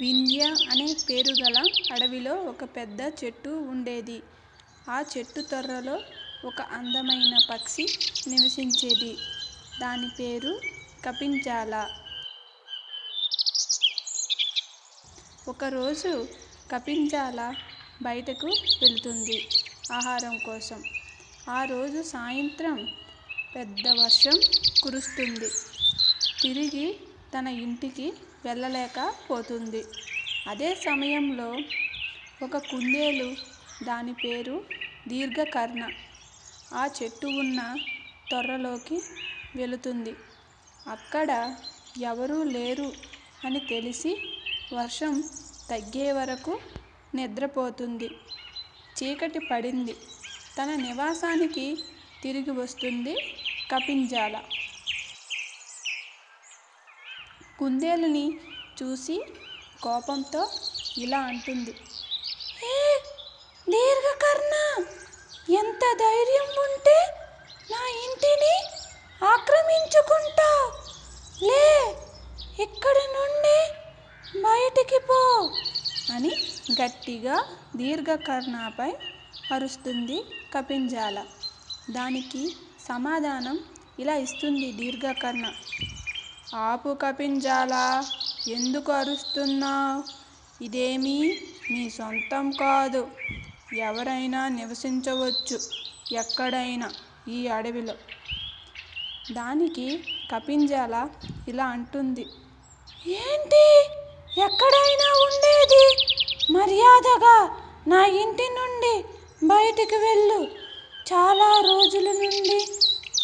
వింధ్య అనే పేరుగల అడవిలో ఒక పెద్ద చెట్టు ఉండేది. ఆ చెట్టు తొర్రలో ఒక అందమైన పక్షి నివసించేది. దాని పేరు కపించాల. ఒకరోజు కపించాల బయటకు వెళుతుంది ఆహారం కోసం. ఆ రోజు సాయంత్రం పెద్ద వర్షం కురుస్తుంది. తిరిగి తన ఇంటికి వెళ్ళలేకపోతుంది. అదే సమయంలో ఒక కుందేలు, దాని పేరు దీర్ఘకర్ణ, ఆ చెట్టు ఉన్న తొర్రలోకి వెళుతుంది. అక్కడ ఎవరూ లేరు అని తెలిసి వర్షం తగ్గే వరకు నిద్రపోతుంది. చీకటి పడింది. తన నివాసానికి తిరిగి వస్తుంది కపింజాల. కుందేలుని చూసి కోపంతో ఇలా అంటుంది. ఏ దీర్ఘకర్ణ, ఎంత ధైర్యం ఉంటే నా ఇంటిని ఆక్రమించుకుంటావ్? లే, ఇక్కడి నుండి బయటికి పో అని గట్టిగా దీర్ఘకర్ణపై అరుస్తుంది కపింజాల. దానికి సమాధానం ఇలా ఇస్తుంది దీర్ఘకర్ణ. ఆపు కపింజాల, ఎందుకు అరుస్తున్నావ్? ఇదేమీ నీ సొంతం కాదు. ఎవరైనా నివసించవచ్చు ఎక్కడైనా ఈ అడవిలో. దానికి కపింజాల ఇలా అంటుంది. ఏంటి ఎక్కడైనా ఉండేది? మర్యాదగా నా ఇంటి నుండి బయటికి వెళ్ళు. చాలా రోజుల నుండి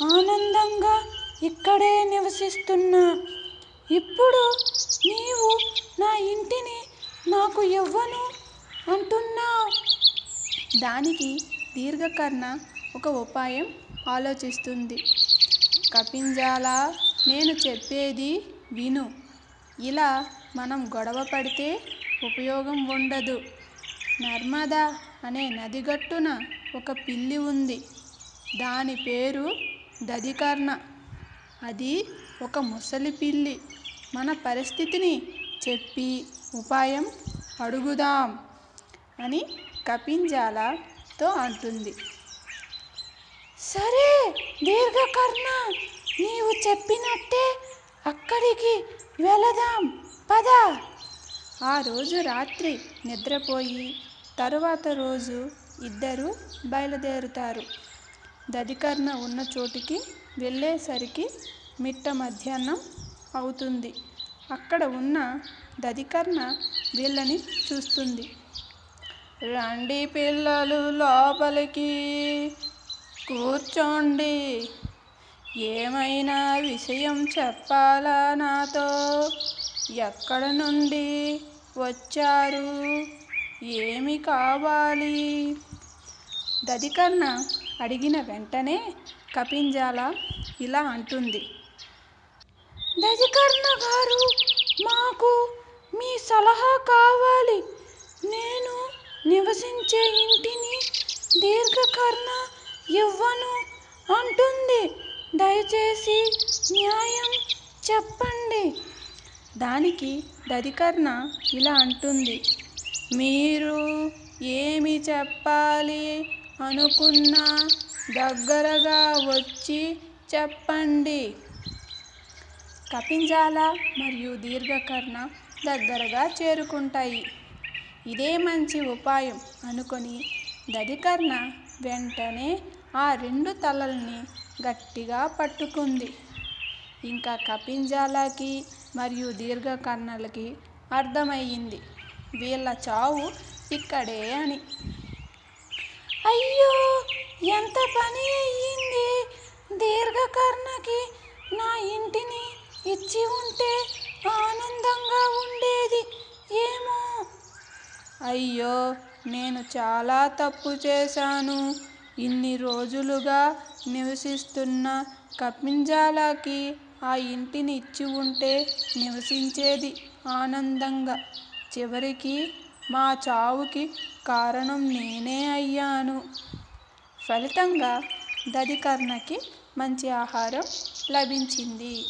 ఆనందంగా ఇక్కడే నివసిస్తున్నా. ఇప్పుడు నీవు నా ఇంటిని నాకు ఇవ్వను అంటున్నావ్. దానికి దీర్ఘకర్ణ ఒక ఉపాయం ఆలోచిస్తుంది. కపింజాల, నేను చెప్పేది విను. ఇలా మనం గొడవ పడితే ఉపయోగం ఉండదు. నర్మదా అనే నది గట్టున ఒక పిల్లి ఉంది. దాని పేరు దధికర్ణ. అది ఒక ముసలి పిల్లి. మన పరిస్థితిని చెప్పి ఉపాయం అడుగుదాం అని కపింజాలతో అంటుంది. సరే దీర్ఘకర్ణ, నీవు చెప్పినట్టే అక్కడికి వెళదాం పద. ఆ రోజు రాత్రి నిద్రపోయి తరువాత రోజు ఇద్దరూ బయలుదేరుతారు. దధికర్ణ ఉన్న చోటికి వెళ్ళేసరికి మిట్ట మధ్యాహ్నం అవుతుంది. అక్కడ ఉన్న దధికర్ణ వీళ్ళని చూస్తుంది. రండి పిల్లలు, లోపలికి కూర్చోండి. ఏమైనా విషయం చెప్పాలా నాతో? ఎక్కడ నుండి వచ్చారు? ఏమి కావాలి? దధికర్ణ అడిగిన వెంటనే కపింజాల ఇలా అంటుంది. దధికర్ణ గారు, మాకు మీ సలహా కావాలి. నేను నివసించే ఇంటిని దీర్ఘకర్ణ ఇవ్వను అంటుంది. దయచేసి న్యాయం చెప్పండి. దానికి దధికర్ణ ఇలా అంటుంది. మీరు ఏమి చెప్పాలి అనుకున్నా దగ్గరగా వచ్చి చెప్పండి. కపింజాల మరియు దీర్ఘకర్ణ దగ్గరగా చేరుకుంటాయి. ఇదే మంచి ఉపాయం అనుకొని దధికర్ణ వెంటనే ఆ రెండు తలల్ని గట్టిగా పట్టుకుంది. ఇంకా కపింజాలకి మరియు దీర్ఘకర్ణలకి అర్థమయ్యింది వీళ్ళ చావు ఇక్కడే అని. అయ్యో, ఎంత పని అయ్యింది. దీర్ఘకర్ణకి నా ఇంటిని ఇచ్చి ఉంటే ఆనందంగా ఉండేది ఏమో. అయ్యో, నేను చాలా తప్పు చేశాను. ఇన్ని రోజులుగా నివసిస్తున్న కపింజాలకి ఆ ఇంటిని ఇచ్చి ఉంటే నివసించేది ఆనందంగా. చివరికి మా చావుకి కారణం నేనే అయ్యాను. ఫలితంగా దధికర్ణకి మంచి ఆహారం లభించింది.